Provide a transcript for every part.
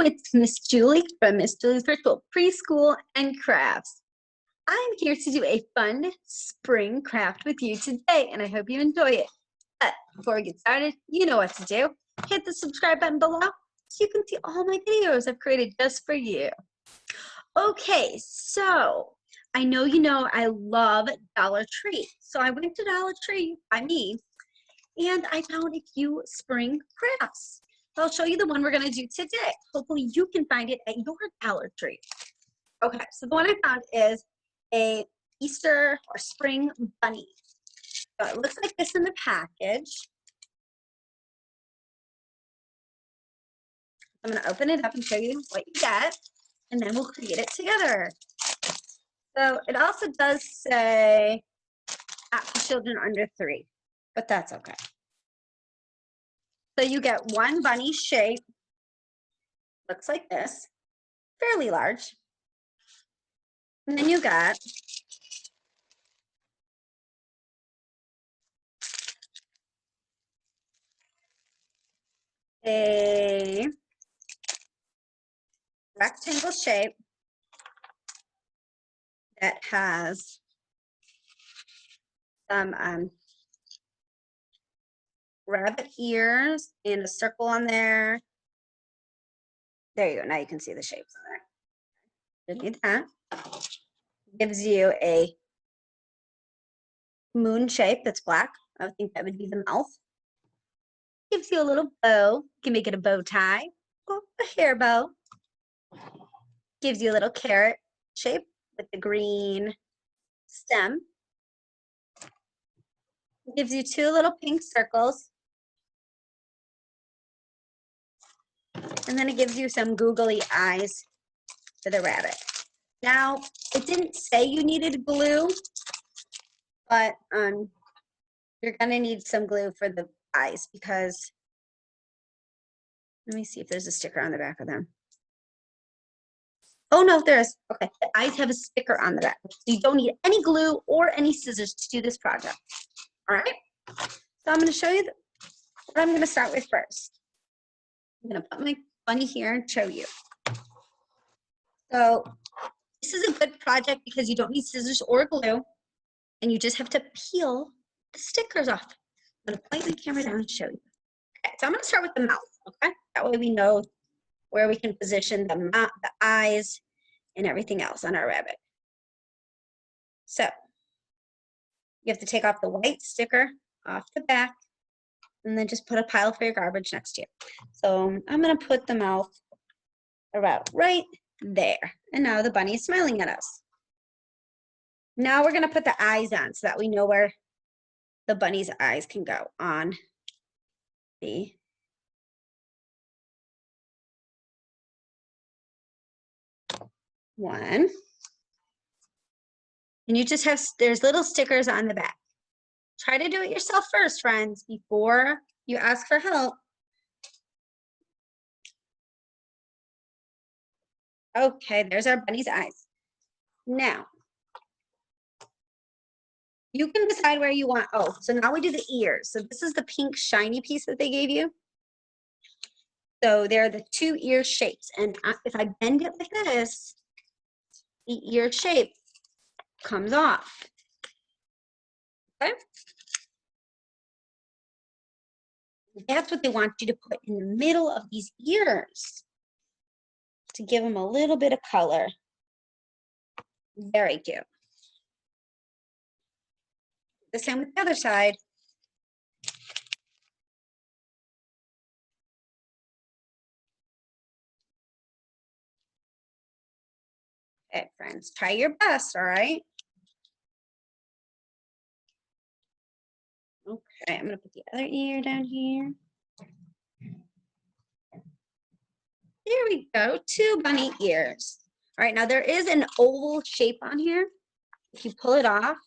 it's Miss Julie from Miss Julie's Virtual Preschool and Crafts. I'm here to do a fun spring craft with you today, and I hope you enjoy it. But before we get started, you know what to do. Hit the subscribe button below so you can see all my videos I've created just for you. Okay, so I know you know I love Dollar Tree. So I went to Dollar Tree by me, and I found a few spring crafts. I'll show you the one we're going to do today. Hopefully you can find it at your Dollar Tree. Okay, so the one I found is a Easter or spring bunny. So it looks like this in the package. I'm going to open it up and show you what you get, and then we'll create it together. So it also does say not for children under 3, but that's okay. So you get one bunny shape, looks like this, fairly large. And then you got a rectangle shape that has some rabbit ears and a circle on there. There you go. Now you can see the shapes on there. Didn't need that. Gives you a moon shape that's black. I would think that would be the mouth. Gives you a little bow. You can make it a bow tie or a hair bow. Gives you a little carrot shape with the green stem. Gives you 2 little pink circles. And then it gives you some googly eyes for the rabbit. Now, it didn't say you needed glue, but you're gonna need some glue for the eyes because, let me see if there's a sticker on the back of them. Oh no, there is. Okay, the eyes have a sticker on the back. So you don't need any glue or any scissors to do this project. All right, so I'm gonna show you what I'm gonna start with first. I'm gonna put my bunny here and show you. So this is a good project because you don't need scissors or glue, and you just have to peel the stickers off. I'm gonna point my camera down and show you. Okay, so I'm gonna start with the mouth, okay? That way we know where we can position the mouth, the eyes, and everything else on our rabbit. So you have to take off the white sticker off the back, and then just put a pile for your garbage next to you. So I'm gonna put the mouth about right there. And now the bunny is smiling at us. Now we're gonna put the eyes on so that we know where the bunny's eyes can go on the one. And you just have, there's little stickers on the back. Try to do it yourself first, friends, before you ask for help. Okay, there's our bunny's eyes. Now, you can decide where you want, oh, so now we do the ears. So this is the pink shiny piece that they gave you. So they're the 2 ear shapes. And if I bend it like this, the ear shape comes off. Okay? That's what they want you to put in the middle of these ears to give them a little bit of color. Very cute. The same with the other side. Okay, friends, try your best, all right? Okay, I'm gonna put the other ear down here. There we go, 2 bunny ears. All right, now there is an oval shape on here. If you pull it off,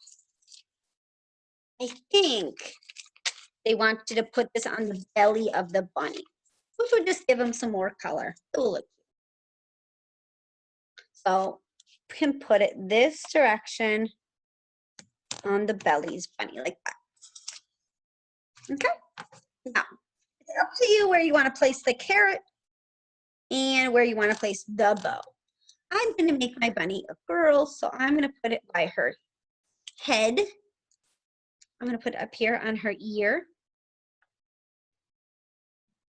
I think they want you to put this on the belly of the bunny, which would just give them some more color. It will look cute. So you can put it this direction on the belly's bunny, like that. Okay, now it's up to you where you want to place the carrot and where you want to place the bow. I'm going to make my bunny a girl, so I'm going to put it by her head. I'm going to put it up here on her ear.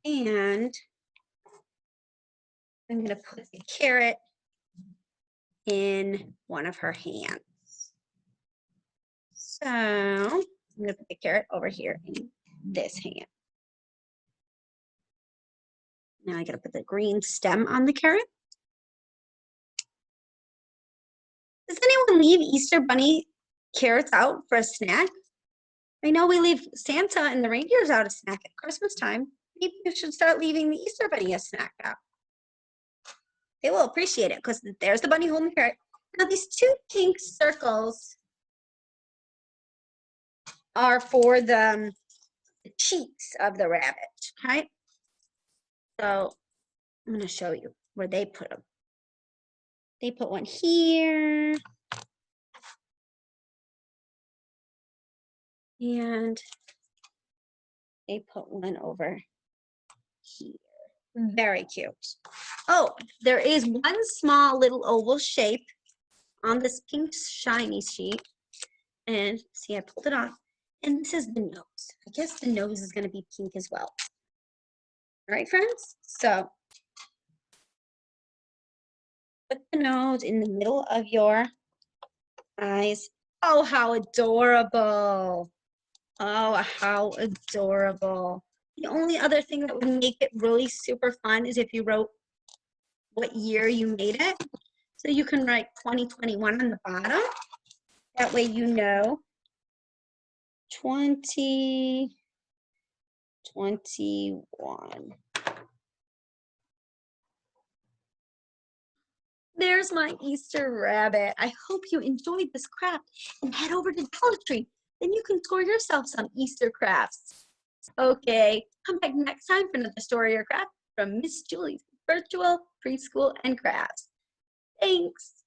And I'm going to put the carrot in one of her hands. So I'm going to put the carrot over here in this hand. Now I got to put the green stem on the carrot. Does anyone leave Easter Bunny carrots out for a snack? I know we leave Santa and the reindeers out a snack at Christmas time. Maybe you should start leaving the Easter Bunny a snack out. They will appreciate it because there's the bunny holding the carrot. Now these two pink circles are for the cheeks of the rabbit, okay? So I'm going to show you where they put them. They put one here. And they put one over here. Very cute. Oh, there is one small little oval shape on this pink shiny sheet. And see, I pulled it off. And this is the nose. I guess the nose is going to be pink as well. All right, friends? So put the nose in the middle of your eyes. Oh, how adorable. Oh, how adorable. The only other thing that would make it really super fun is if you wrote what year you made it. So you can write 2021 on the bottom. That way you know 2021. There's my Easter rabbit. I hope you enjoyed this craft and head over to Dollar Tree. Then you can score yourself some Easter crafts. Okay, come back next time for another story or craft from Miss Julie's Virtual Preschool and Crafts. Thanks.